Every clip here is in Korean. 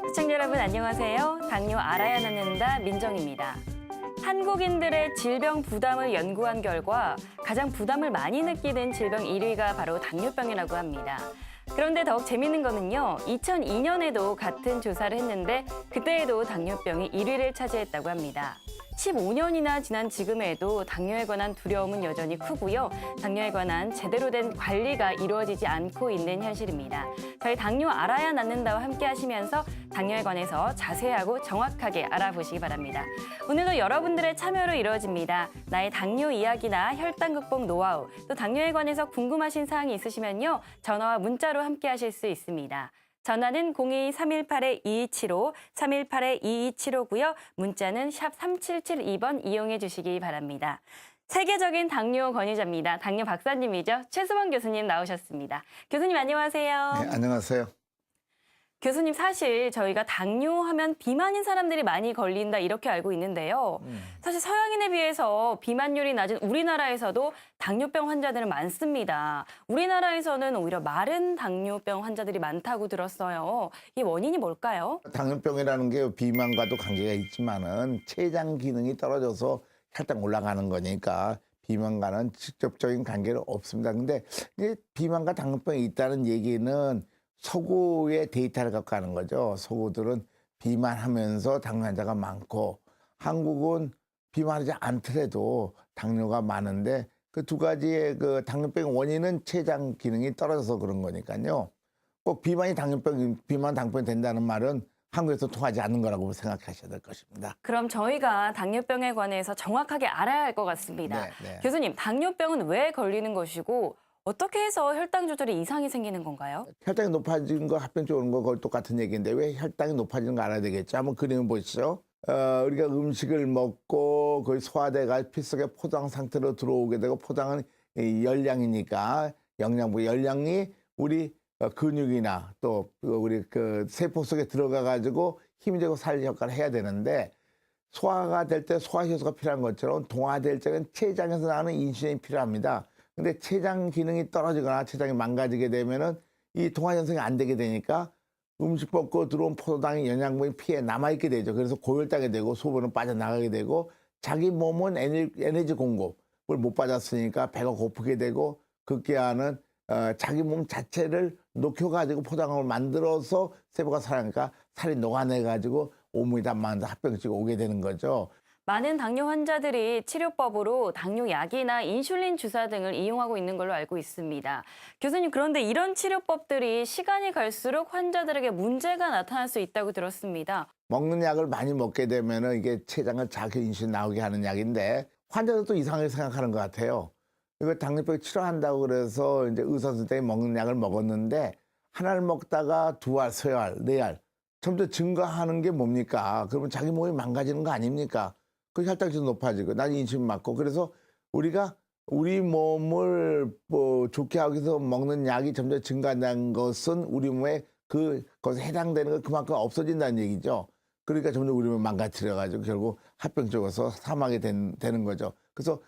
시청자 여러분 안녕하세요. 당뇨 알아야 낫는다 민정입니다. 한국인들의 질병 부담을 연구한 결과 가장 부담을 많이 느끼는 질병 1위가 바로 당뇨병이라고 합니다. 그런데 더욱 재밌는 거는요. 2002년에도 같은 조사를 했는데 그때에도 당뇨병이 1위를 차지했다고 합니다. 15년이나 지난 지금에도 당뇨에 관한 두려움은 여전히 크고요. 당뇨에 관한 제대로 된 관리가 이루어지지 않고 있는 현실입니다. 저희 당뇨 알아야 낫는다와 함께 하시면서 당뇨에 관해서 자세하고 정확하게 알아보시기 바랍니다. 오늘도 여러분들의 참여로 이루어집니다. 나의 당뇨 이야기나 혈당 극복 노하우, 또 당뇨에 관해서 궁금하신 사항이 있으시면요. 전화와 문자로 함께 하실 수 있습니다. 전화는 02-318-2275, 318-2275고요. 문자는 샵 3772번 이용해 주시기 바랍니다. 세계적인 당뇨 권위자입니다. 당뇨 박사님이죠. 최수원 교수님 나오셨습니다. 교수님 안녕하세요. 네, 안녕하세요. 교수님 사실 저희가 당뇨하면 비만인 사람들이 많이 걸린다 이렇게 알고 있는데요. 사실 서양인에 비해서 비만율이 낮은 우리나라에서도 당뇨병 환자들은 많습니다. 우리나라에서는 오히려 마른 당뇨병 환자들이 많다고 들었어요. 이 원인이 뭘까요? 당뇨병이라는 게 비만과도 관계가 있지만은 췌장 기능이 떨어져서 혈당 올라가는 거니까 비만과는 직접적인 관계는 없습니다. 근데 이제 비만과 당뇨병이 있다는 얘기는 서구의 데이터를 갖고 가는 거죠. 서구들은 비만하면서 당뇨 환자가 많고 한국은 비만하지 않더라도 당뇨가 많은데 그 두 가지의 그 당뇨병 원인은 췌장 기능이 떨어져서 그런 거니까요. 꼭 비만 당뇨병이 된다는 말은 한국에서 통하지 않는 거라고 생각하셔야 될 것입니다. 그럼 저희가 당뇨병에 관해서 정확하게 알아야 할 것 같습니다. 네. 교수님, 당뇨병은 왜 걸리는 것이고 어떻게 해서 혈당 조절에 이상이 생기는 건가요? 혈당이 높아진 거 합병증 오는 거 그걸 똑같은 얘기인데 왜 혈당이 높아지는 거 알아야 되겠죠. 한번 그림을 보시죠. 우리가 음식을 먹고 거의 소화돼가 피 속에 포장 상태로 들어오게 되고 포장은 이 열량이니까 영양분 열량이 우리 근육이나 또 우리 그 세포 속에 들어가 가지고 힘이 되고 살리 역할을 해야 되는데 소화가 될 때 소화 효소가 필요한 것처럼 동화될 때는 췌장에서 나오는 인슐린이 필요합니다. 근데 췌장 기능이 떨어지거나 췌장이 망가지게 되면은 이 동화 현상이 안 되게 되니까 음식 먹고 들어온 포도당이 영양분이 피에 남아있게 되죠. 그래서 고혈당이 되고 소변은 빠져나가게 되고 자기 몸은 에너지 공급을 못 받았으니까 배가 고프게 되고 급기야는 자기 몸 자체를 녹여가지고 포도당을 만들어서 세포가 살아나니까 살이 녹아내가지고 온몸이 다 망해서 합병증이 오게 되는 거죠. 많은 당뇨 환자들이 치료법으로 당뇨약이나 인슐린 주사 등을 이용하고 있는 걸로 알고 있습니다. 교수님, 그런데 이런 치료법들이 시간이 갈수록 환자들에게 문제가 나타날 수 있다고 들었습니다. 먹는 약을 많이 먹게 되면은 이게 췌장을 자기 인슐린 나오게 하는 약인데 환자들도 이상하게 생각하는 것 같아요. 이거 당뇨병 치료한다고 그래서 이제 의사 선생님이 먹는 약을 먹었는데 하나를 먹다가 두 알, 세 알, 네 알 점점 증가하는 게 뭡니까? 그러면 자기 몸이 망가지는 거 아닙니까? 그 혈당도 높아지고 난 인슐린 맞고 그래서 우리가 우리 몸을 뭐 좋게 하기 위해서 먹는 약이 점점 증가한다는 것은 우리 몸에 그것에 해당되는 건 그만큼 없어진다는 얘기죠. 그러니까 점점 우리 몸을 망가뜨려 가지고 결국 합병증 와서 사망이 되는 거죠. 그래서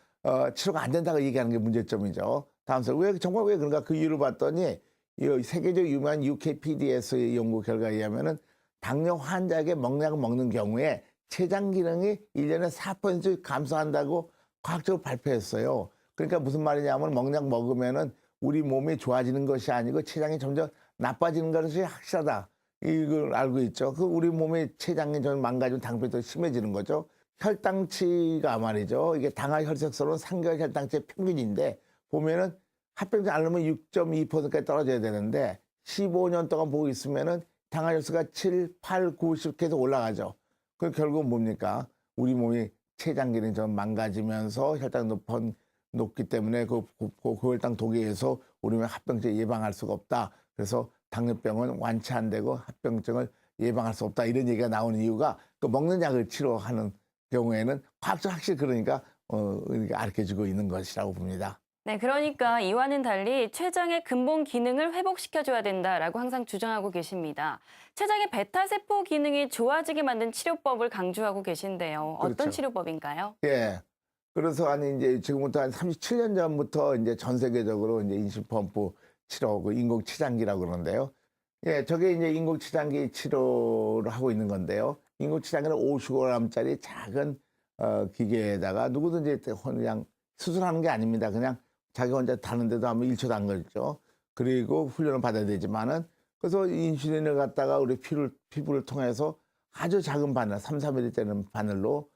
치료가 안 된다고 얘기하는 게 문제점이죠. 다음 왜 정말 왜 그런가 그 이유를 봤더니 이 세계적 유명한 UKPDS의 연구 결과에 의하면은 당뇨 환자에게 먹는 약을 먹는 경우에 췌장 기능이 1년에 4% 감소한다고 과학적으로 발표했어요. 그러니까 무슨 말이냐면 먹는 약 먹으면은 우리 몸이 좋아지는 것이 아니고 췌장이 점점 나빠지는 것이 확실하다. 이걸 알고 있죠. 그 우리 몸의 췌장이 좀 망가지면 당뇨병이 더 심해지는 거죠. 혈당치가 말이죠. 이게 당화 혈색소는 3개월 혈당치의 평균인데 보면은 합병증 앓으면 6.2%까지 떨어져야 되는데 15년 동안 보고 있으면은 당화 혈색소가 7, 8, 9, 10 계속 올라가죠. 그 결국은 뭡니까? 우리 몸이 췌장 기능이 좀 망가지면서 혈당이 높기 때문에 그 고혈당 독에서 우리 몸의 합병증을 예방할 수가 없다. 그래서 당뇨병은 완치 안 되고 합병증을 예방할 수 없다. 이런 얘기가 나오는 이유가 그 먹는 약을 치료하는 경우에는 과학적 확실히 그러니까 가르쳐주고 있는 것이라고 봅니다. 네, 그러니까 이와는 달리 췌장의 근본 기능을 회복시켜줘야 된다라고 항상 주장하고 계십니다. 췌장의 베타세포 기능이 좋아지게 만든 치료법을 강조하고 계신데요. 어떤 그렇죠. 치료법인가요? 예. 그래서 이제 지금부터 한 37년 전부터 이제 전 세계적으로 이제 인슐린 펌프 치료, 그 인공 췌장기라고 그러는데요. 예, 저게 이제 인공치장기 치료를 하고 있는 건데요. 인공치장기는 50g짜리 작은 기계에다가 누구든지 그냥 수술하는 게 아닙니다. 그냥 자기 혼자 다는데도 하면 1초도 안 걸리죠. 그리고 훈련을 받아야 되지만은 그래서 인슐린을 갖다가 우리 피부를 통해서 아주 작은 바늘, 3, 4mm 되는 바늘로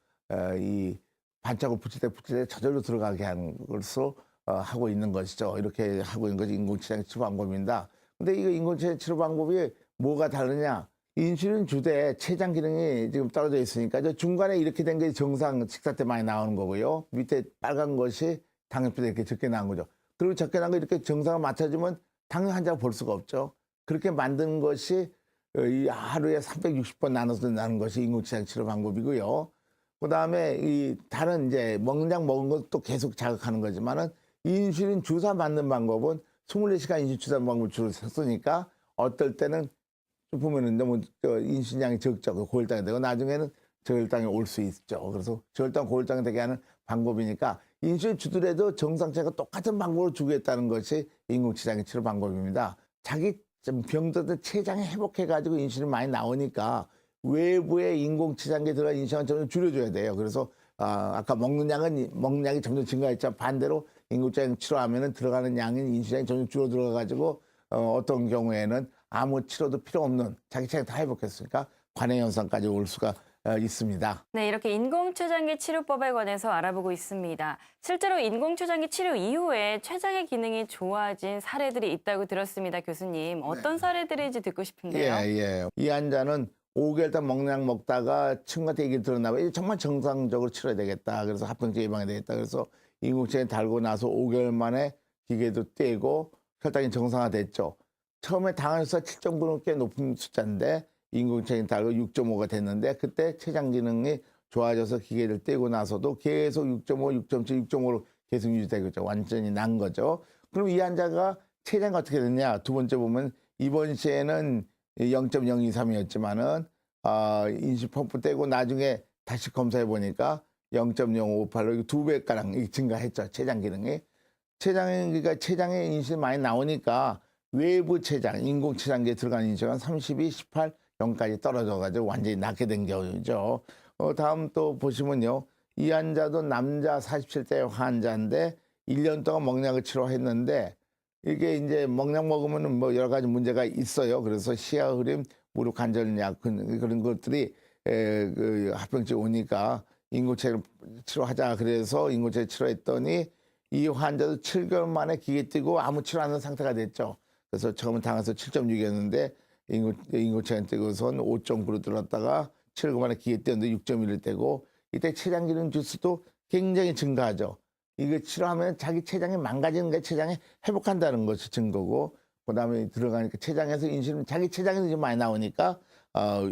이 반짝을 붙일 때 저절로 들어가게 하는 것으로 하고 있는 것이죠. 이렇게 하고 있는 것이 인공치장 치료 방법입니다. 근데 이거 인공치장 치료 방법이 뭐가 다르냐? 인슐린 주대 췌장 기능이 지금 떨어져 있으니까 저 중간에 이렇게 된 게 정상 식사 때 많이 나오는 거고요. 밑에 빨간 것이 당뇨병 이렇게 적게 나온 거죠. 그리고 적게 나온 거 이렇게 정상을 맞춰주면 당뇨 환자가 볼 수가 없죠. 그렇게 만든 것이 이 하루에 360번 나눠서 나는 것이 인공치장 치료 방법이고요. 그다음에 이 다른 이제 먹는 약 먹은 것도 계속 자극하는 거지만은 인슐린 주사 맞는 방법은 24시간 인슐린 주사 방법을 주로 썼으니까 어떨 때는 보면은 너무 인슐린량이 적죠. 고혈당이 되고 나중에는 저혈당이 올 수 있죠. 그래서 저혈당, 고혈당이 되게 하는 방법이니까 인슐린 주더라도 정상체가 똑같은 방법으로 주겠다는 것이 인공치장기 치료 방법입니다. 자기 병들던 췌장이 회복해가지고 인슐린 많이 나오니까 외부에 인공치장기에 들어간 인슐린을 점점 줄여줘야 돼요. 그래서 아까 먹는 약이 점점 증가했죠. 반대로 인공치장 치료하면은 들어가는 양인 인슐린이 점점 줄어 들어가가지고 어떤 경우에는 아무 치료도 필요 없는 자기 체장 다 회복했으니까 관해 현상까지 올 수가 있습니다. 네, 이렇게 인공췌장기 치료법에 관해서 알아보고 있습니다. 실제로 인공췌장기 치료 이후에 췌장의 기능이 좋아진 사례들이 있다고 들었습니다, 교수님. 어떤 사례들인지 듣고 싶은데요. 예. 이 환자는 5개월 동안 먹는 약 먹다가 친구한테 얘기 들었나 봐요. 정말 정상적으로 치료해야 되겠다. 그래서 합병증 예방해야 되겠다. 그래서 인공치장기 달고 나서 5개월 만에 기계도 떼고 혈당이 정상화됐죠. 처음에 당한 숫자 7.9는 꽤 높은 숫자인데 인공치장기 달고 6.5가 됐는데 그때 췌장 기능이 좋아져서 기계를 떼고 나서도 계속 6.5, 6.7, 6.5로 계속 유지되고 있죠. 완전히 난 거죠. 그럼 이 환자가 췌장이 어떻게 됐냐? 두 번째 보면 이번 시에는 0.023이었지만은 인슐린 펌프 떼고 나중에 다시 검사해 보니까 0.058로 2배가량 증가했죠. 췌장 기능이. 그러니까 췌장에 인슐린 많이 나오니까 외부 췌장, 인공췌장기에 들어간 인슐린은 32, 18, 0까지 떨어져가지고 완전히 낫게 된 경우죠. 다음 또 보시면요. 이 환자도 남자 47세 환자인데 1년 동안 먹약을 치료했는데 이게 이제 먹약 먹으면 뭐 여러 가지 문제가 있어요. 그래서 시야 흐림, 무릎 관절약 그런 것들이 그 합병증 오니까 인공치료 치료하자 그래서 인공치료 치료했더니 이 환자도 7개월 만에 기계 띄고 아무 치료 안 하는 상태가 됐죠. 그래서 처음에 당해서 7.6이었는데 인공치료 띄고선 5.9로 들었다가 7개월 만에 기계 띄었는데 6.1을 떼고 이때 췌장 기능 주수도 굉장히 증가하죠. 이거 치료하면 자기 췌장이 망가지는 게 췌장이 회복한다는 것이 증거고 그다음에 들어가니까 췌장에서 인슐린 자기 췌장에서 좀 많이 나오니까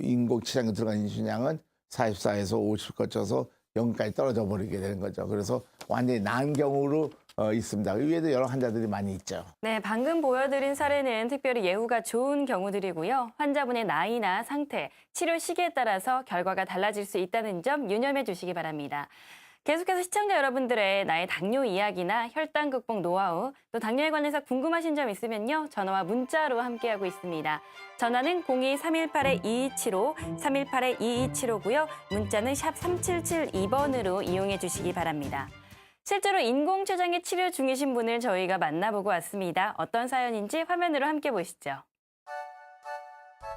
인공췌장에 들어간 인슐린량은 44에서 50 거쳐서 0까지 떨어져 버리게 되는 거죠. 그래서 완전히 나은 경우로 있습니다. 이외에도 여러 환자들이 많이 있죠. 네, 방금 보여드린 사례는 특별히 예후가 좋은 경우들이고요. 환자분의 나이나 상태, 치료 시기에 따라서 결과가 달라질 수 있다는 점 유념해 주시기 바랍니다. 계속해서 시청자 여러분들의 나의 당뇨 이야기나 혈당 극복 노하우, 또 당뇨에 관해서 궁금하신 점 있으면요. 전화와 문자로 함께하고 있습니다. 전화는 02-318-2275, 318-2275고요. 문자는 샵 3772번으로 이용해 주시기 바랍니다. 실제로 인공췌장기 치료 중이신 분을 저희가 만나보고 왔습니다. 어떤 사연인지 화면으로 함께 보시죠.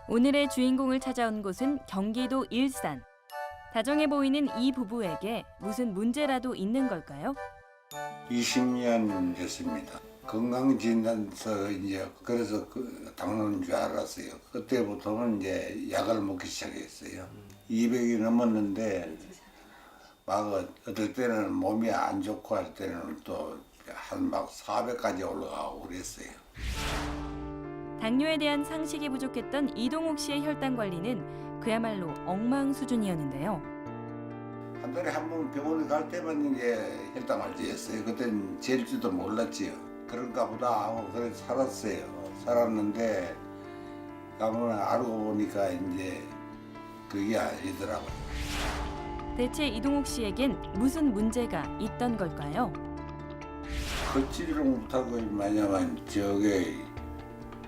오늘의 주인공을 찾아온 곳은 경기도 일산. 다정해 보이는 이 부부에게 무슨 문제라도 있는 걸까요? 20년 됐습니다. 건강진단서 이제 그래서 당뇨인 줄 알았어요. 그때부터는 이제 약을 먹기 시작했어요. 200이 넘었는데 막 어떨 때는 몸이 안 좋고 할 때는 또 한 막 400까지 올라가고 그랬어요. 당뇨에 대한 상식이 부족했던 이동욱 씨의 혈당 관리는 그야말로 엉망 수준이었는데요. 한 달에 한 번 병원에 갈 때만 이제 혈당을 재었어요. 그때는 잴 줄도 몰랐지요. 그런가 보다 하고 그래 살았어요. 살았는데 가면 알고 보니까 이제 그게 아니더라고요. 대체 이동욱 씨에겐 무슨 문제가 있던 걸까요? 걷지를 못하고 왜냐면 저게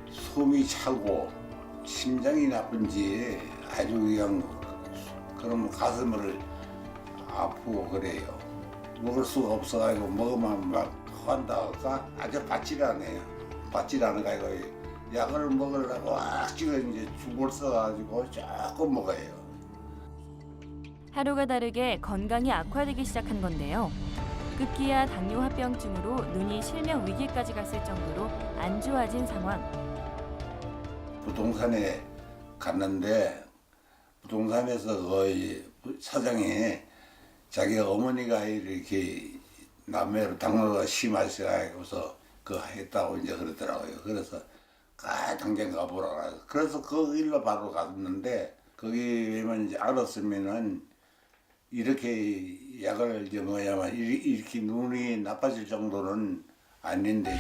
숨이 차고 심장이 나쁜지 아주 그냥 그럼 가슴을 아프고 그래요. 먹을 수가 없어가지고 먹으면 막 한다가 아주 바찌라네요. 바찌라는가 이거 약을 먹으려고 악지가 이제 죽을 써가지고 조금 먹어요. 하루가 다르게 건강이 악화되기 시작한 건데요. 급기야 당뇨 합병증으로 눈이 실명 위기까지 갔을 정도로 안 좋아진 상황. 부동산에 갔는데 부동산에서 거의 사장이 자기 어머니가 이렇게 남매로 당뇨가 심하셔서 그 했다고 이제 그러더라고요. 그래서 당장 가보라. 그래서 그 일로 바로 갔는데 거기만 이제 알았으면은 이렇게 약을 이제 뭐냐면 이렇게 눈이 나빠질 정도는 아닌데.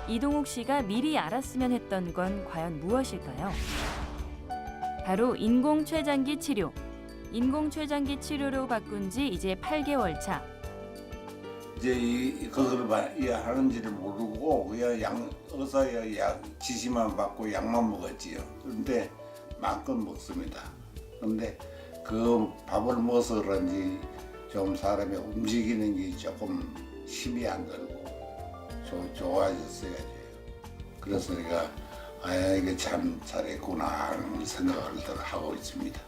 이동욱 씨가 미리 알았으면 했던 건 과연 무엇일까요? 바로 인공췌장기 치료. 인공췌장기 치료로 바꾼 지 이제 8개월 차. 이제 그걸 하는지를 모르고 그냥 의사의 지시만 받고 약만 먹었지요. 그런데 마음껏 먹습니다. 그런데 그 밥을 먹어서 그런지 좀 사람이 움직이는 게 조금 힘이 안 들고 좋아졌어요. 그래서 내가 이게 참 잘했구나 하는 생각을 하고 있습니다.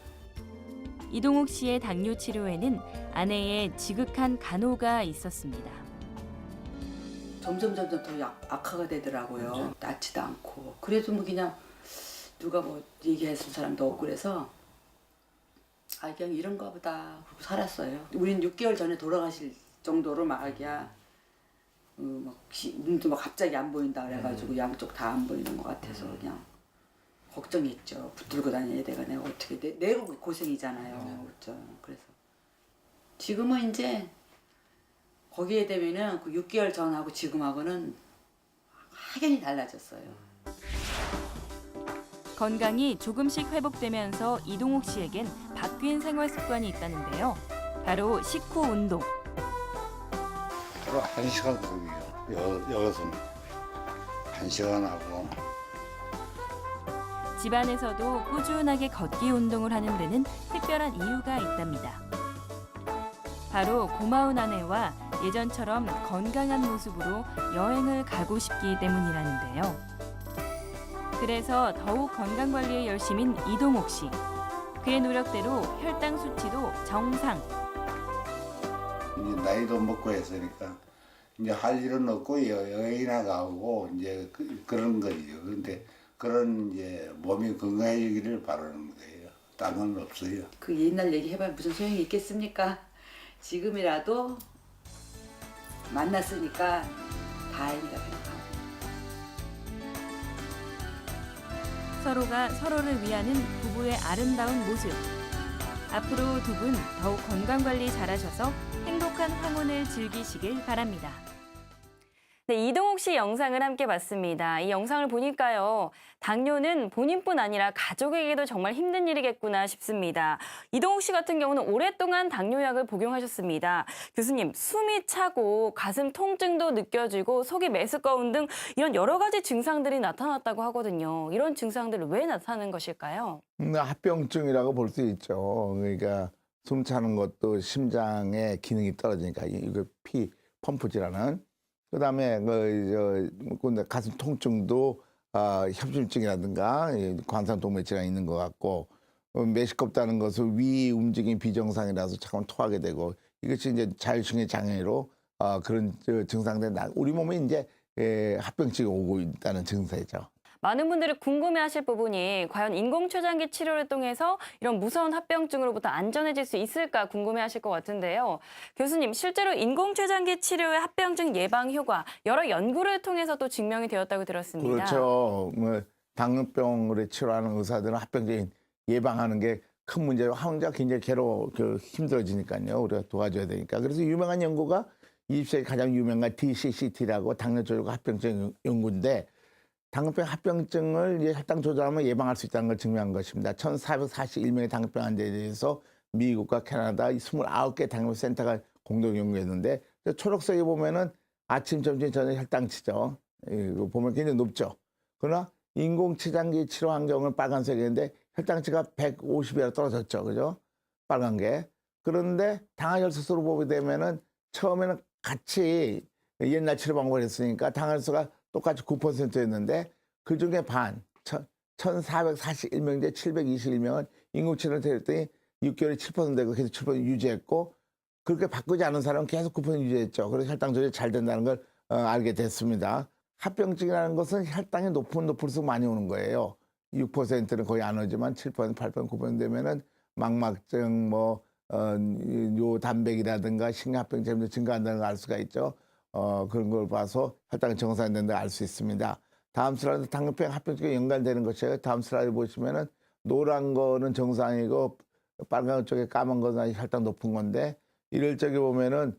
이동욱 씨의 당뇨 치료에는 아내의 지극한 간호가 있었습니다. 점점 더 악화가 되더라고요. 낫지도 않고. 그래도 뭐 그냥 누가 뭐 얘기했을 사람도 없고 그래서 그냥 이런가 보다 그러고 살았어요. 우린 6개월 전에 돌아가실 정도로 눈도 막 갑자기 안 보인다 그래가지고 양쪽 다 안 보이는 것 같아서 그냥 걱정했죠. 붙들고 다녀야 내가 어떻게 내가 고생이잖아요. 그렇죠. 그래서 지금은 이제 거기에 되면은 그 6개월 전하고 지금하고는 확연히 달라졌어요. 건강이 조금씩 회복되면서 이동욱 씨에겐 바뀐 생활 습관이 있다는데요. 바로 식후 운동. 하루 1시간 걷기요. 여기서는 1시간 하고. 집안에서도 꾸준하게 걷기 운동을 하는 데는 특별한 이유가 있답니다. 바로 고마운 아내와 예전처럼 건강한 모습으로 여행을 가고 싶기 때문이라는데요. 그래서 더욱 건강관리에 열심인 이동욱 씨. 그의 노력대로 혈당 수치도 정상. 이제 나이도 먹고 했으니까 이제 할 일은 없고 여행이나 가고 이제 그런 거죠. 그런데 그런 이제 몸이 건강해지기를 바라는 거예요. 딴 건 없어요. 그 옛날 얘기 해봐야 무슨 소용이 있겠습니까? 지금이라도 만났으니까 다행이다 생각합니다. 서로가 서로를 위하는 부부의 아름다운 모습. 앞으로 두 분 더욱 건강관리 잘하셔서 행복한 황혼을 즐기시길 바랍니다. 네, 이동욱 씨 영상을 함께 봤습니다. 이 영상을 보니까요. 당뇨는 본인뿐 아니라 가족에게도 정말 힘든 일이겠구나 싶습니다. 이동욱 씨 같은 경우는 오랫동안 당뇨약을 복용하셨습니다. 교수님, 숨이 차고 가슴 통증도 느껴지고 속이 메스꺼운 등 이런 여러 가지 증상들이 나타났다고 하거든요. 이런 증상들은 왜 나타나는 것일까요? 합병증이라고 볼 수 있죠. 그러니까 숨 차는 것도 심장의 기능이 떨어지니까 이거 피 펌프 질환은. 그다음에 가슴 통증도 협심증이라든가 관상동맥 질환이 있는 것 같고 메시껍다는 것은 위 움직임 비정상이라서 자꾸 토하게 되고 이것이 이제 자율신경 장애로 그런 증상들 우리 몸에 이제 합병증이 오고 있다는 증세죠. 많은 분들이 궁금해하실 부분이 과연 인공췌장기 치료를 통해서 이런 무서운 합병증으로부터 안전해질 수 있을까 궁금해하실 것 같은데요. 교수님, 실제로 인공췌장기 치료의 합병증 예방 효과 여러 연구를 통해서도 증명이 되었다고 들었습니다. 그렇죠. 당뇨병을 치료하는 의사들은 합병증 예방하는 게 큰 문제로 환자 굉장히 힘들어지니까요. 우리가 도와줘야 되니까. 그래서 유명한 연구가 20세기 가장 유명한 DCCT라고 당뇨 조절과 합병증 연구인데 당뇨병 합병증을 혈당 조절하면 예방할 수 있다는 걸 증명한 것입니다. 1441명의 당뇨병 환자에 대해서 미국과 캐나다 29개 당뇨 센터가 공동 연구했는데 초록색에 보면은 아침, 점심, 저녁 혈당치죠. 이거 보면 굉장히 높죠. 그러나 인공췌장기 치료 환경은 빨간색인데 혈당치가 150이라 떨어졌죠. 그죠? 빨간 게. 그런데 당화혈소로 보게 되면은 처음에는 같이 옛날 치료 방법을 했으니까 당화혈소가 똑같이 9%였는데 그중에 반, 1,441명 대 721명은 인공치료를 했더니 6개월에 7% 되고 계속 7% 유지했고 그렇게 바꾸지 않은 사람은 계속 9% 유지했죠. 그래서 혈당 조절이 잘 된다는 걸 알게 됐습니다. 합병증이라는 것은 혈당이 높을수록 많이 오는 거예요. 6%는 거의 안 오지만 7%, 8%, 9% 되면은 망막증, 요 단백이라든가 심근합병증도 증가한다는 걸 알 수가 있죠. 그런 걸 봐서 혈당이 정상화된다는 걸 알 수 있습니다. 다음 슬라이드 당뇨병 합병증에 연관되는 것이에요. 다음 슬라이드 보시면은 노란 거는 정상이고 빨간 쪽에 까만 거는 혈당 높은 건데 이럴 적에 보면은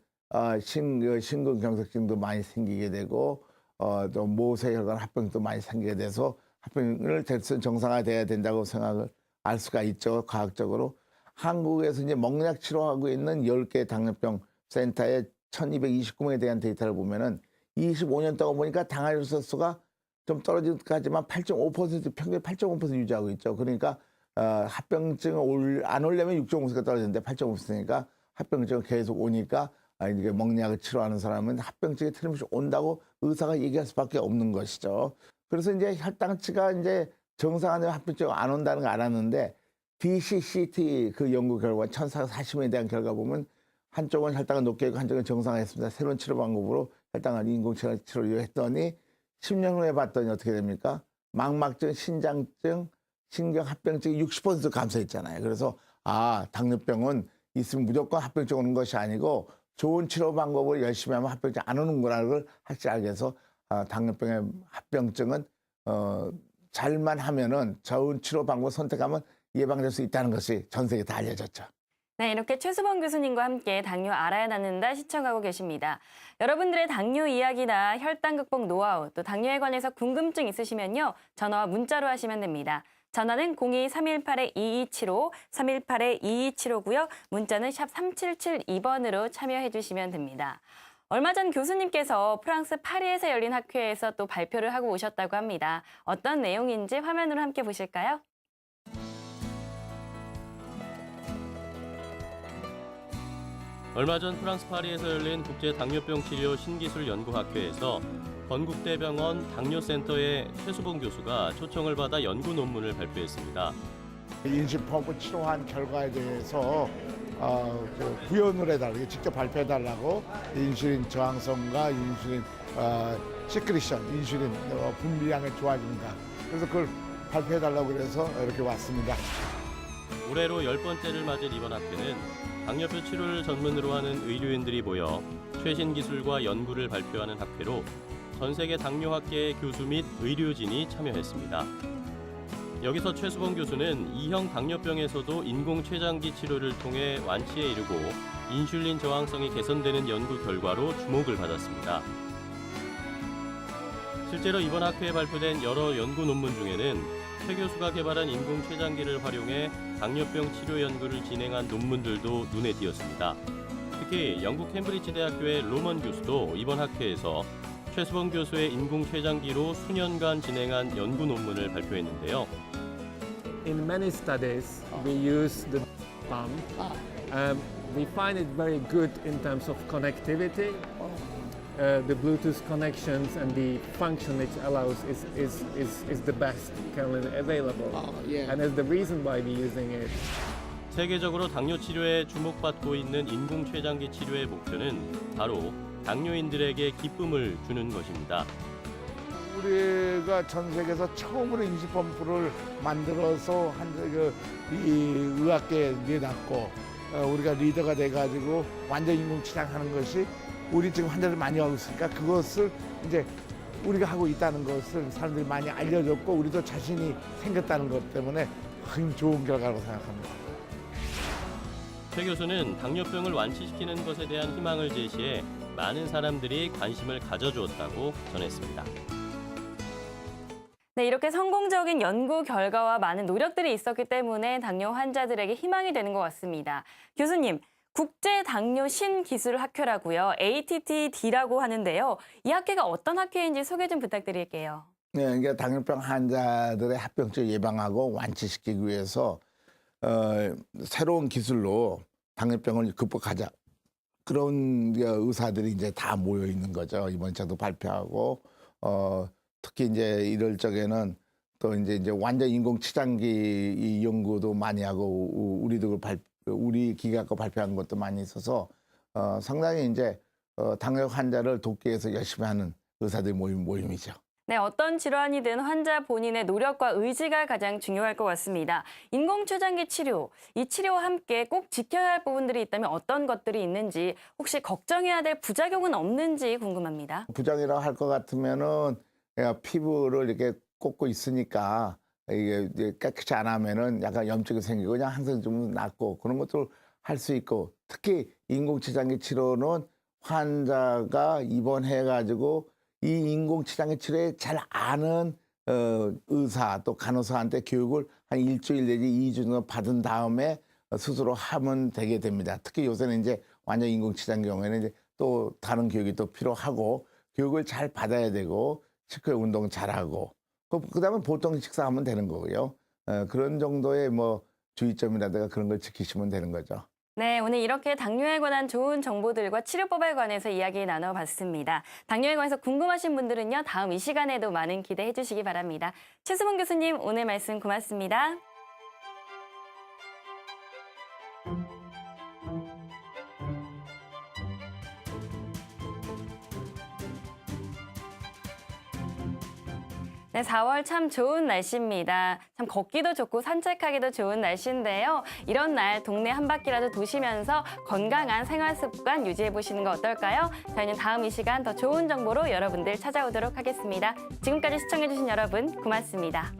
심근경색증도 많이 생기게 되고 또 모세혈관 합병도 많이 생기게 돼서 합병을 대충 정상화돼야 된다고 생각을 알 수가 있죠. 과학적으로. 한국에서 이제 먹약 치료하고 있는 10개 당뇨병 센터에 1229명에 대한 데이터를 보면은 25년 동안 보니까 당화혈소수가 좀 떨어지기까지만 8.5% 평균 8.5% 유지하고 있죠. 그러니까 합병증을 안 오려면 6.5%가 떨어지는데 8.5%니까 합병증이 계속 오니까 이게 먹약을 치료하는 사람은 합병증이 틀림없이 온다고 의사가 얘기할 수밖에 없는 것이죠. 그래서 이제 혈당치가 이제 정상화되면 합병증이 안 온다는 걸 알았는데 DCCT 그 연구 결과 1,440명에 대한 결과 보면 한쪽은 혈당을 높게 했고 한쪽은 정상화했습니다. 새로운 치료 방법으로 혈당을 인공치료를 했더니 10년 후에 봤더니 어떻게 됩니까? 망막증, 신장증, 신경합병증이 60% 감소했잖아요. 그래서 당뇨병은 있으면 무조건 합병증 오는 것이 아니고 좋은 치료 방법을 열심히 하면 합병증 안 오는구나를 걸 확실히 알게 해서 당뇨병의 합병증은 잘만 하면은 좋은 치료 방법을 선택하면 예방될 수 있다는 것이 전 세계에 다 알려졌죠. 네, 이렇게 최수범 교수님과 함께 당뇨 알아야 낫는다 시청하고 계십니다. 여러분들의 당뇨 이야기나 혈당 극복 노하우, 또 당뇨에 관해서 궁금증 있으시면요. 전화와 문자로 하시면 됩니다. 전화는 02-318-2275, 318-2275고요. 문자는 샵 3772번으로 참여해 주시면 됩니다. 얼마 전 교수님께서 프랑스 파리에서 열린 학회에서 또 발표를 하고 오셨다고 합니다. 어떤 내용인지 화면으로 함께 보실까요? 얼마 전 프랑스 파리에서 열린 국제 당뇨병 치료 신기술 연구학회에서 건국대병원 당뇨센터의 최수봉 교수가 초청을 받아 연구 논문을 발표했습니다. 인슐펌프 치료한 결과에 대해서 구현을 해달라고 직접 발표해달라고 인슐린 저항성과 인슐린 시크리션, 인슐린 분비량이 좋아집니다. 그래서 그걸 발표해달라고 그래서 이렇게 왔습니다. 올해로 10번째를 맞은 이번 학회는 당뇨병 치료를 전문으로 하는 의료인들이 모여 최신 기술과 연구를 발표하는 학회로 전 세계 당뇨학계의 교수 및 의료진이 참여했습니다. 여기서 최수봉 교수는 2형 당뇨병에서도 인공췌장기 치료를 통해 완치에 이르고 인슐린 저항성이 개선되는 연구 결과로 주목을 받았습니다. 실제로 이번 학회에 발표된 여러 연구 논문 중에는 최 교수가 개발한 인공췌장기를 활용해 당뇨병 치료 연구를 진행한 논문들도 눈에 띄었습니다. 특히 영국 캠브리지 대학교의 로먼 교수도 이번 학회에서 최수봉 교수의 인공췌장기로 수년간 진행한 연구 논문을 발표했는데요. In many studies, we use the pump. We find it very good in terms of connectivity. The Bluetooth connections and the function it allows is the best currently available. And that's the reason why we're using it. 세계적으로 당뇨 치료에 주목받고 있는 인공췌장기 치료의 목표는 바로 당뇨인들에게 기쁨을 주는 것입니다. 우리가 전 세계에서 처음으로 인슐펌프를 만들어서 이 의학계에 내놨고 우리가 리더가 돼가지고 완전 인공치료하는 것이 우리 지금 환자들 많이 하고 있으니까 그것을 이제 우리가 하고 있다는 것을 사람들이 많이 알려줬고 우리도 자신이 생겼다는 것 때문에 굉장히 좋은 결과라고 생각합니다. 최 교수는 당뇨병을 완치시키는 것에 대한 희망을 제시해 많은 사람들이 관심을 가져주었다고 전했습니다. 네, 이렇게 성공적인 연구 결과와 많은 노력들이 있었기 때문에 당뇨 환자들에게 희망이 되는 것 같습니다. 교수님, 국제 당뇨 신기술 학회라고요. ATTD라고 하는데요. 이 학회가 어떤 학회인지 소개 좀 부탁드릴게요. 네, 그러니까 당뇨병 환자들의 합병증 예방하고 완치시키기 위해서 새로운 기술로 당뇨병을 극복하자. 그런 의사들이 이제 다 모여 있는 거죠. 이번 주도 발표하고 특히 이제 이럴 적에는 또 이제 완전 인공치장기 이 연구도 많이 하고 우리 기계가 발표한 것도 많이 있어서 상당히 이제 당뇨 환자를 돕기 위해서 열심히 하는 의사들 모임이죠. 네, 어떤 질환이든 환자 본인의 노력과 의지가 가장 중요할 것 같습니다. 인공초장기 치료, 이 치료와 함께 꼭 지켜야 할 부분들이 있다면 어떤 것들이 있는지, 혹시 걱정해야 될 부작용은 없는지 궁금합니다. 부작이라고 할 것 같으면은 그냥 피부를 이렇게 꽂고 있으니까 이게 깨끗이 안 하면은 약간 염증이 생기고 그냥 항상 좀 낫고 그런 것도 할 수 있고, 특히 인공치장기 치료는 환자가 입원해가지고 이 인공치장기 치료에 잘 아는 의사 또 간호사한테 교육을 한 일주일 내지 2주 정도 받은 다음에 스스로 하면 되게 됩니다. 특히 요새는 이제 완전 인공치장기 경우에는 이제 또 다른 교육이 또 필요하고 교육을 잘 받아야 되고 식후에 운동 잘하고 그다음에 보통 식사하면 되는 거고요. 그런 정도의 뭐 주의점이라든가 그런 걸 지키시면 되는 거죠. 네, 오늘 이렇게 당뇨에 관한 좋은 정보들과 치료법에 관해서 이야기 나눠봤습니다. 당뇨에 관해서 궁금하신 분들은요, 다음 이 시간에도 많은 기대해 주시기 바랍니다. 최수봉 교수님, 오늘 말씀 고맙습니다. 네, 4월 참 좋은 날씨입니다. 참 걷기도 좋고 산책하기도 좋은 날씨인데요. 이런 날 동네 한 바퀴라도 도시면서 건강한 생활 습관 유지해 보시는 거 어떨까요? 저희는 다음 이 시간 더 좋은 정보로 여러분들 찾아오도록 하겠습니다. 지금까지 시청해 주신 여러분 고맙습니다.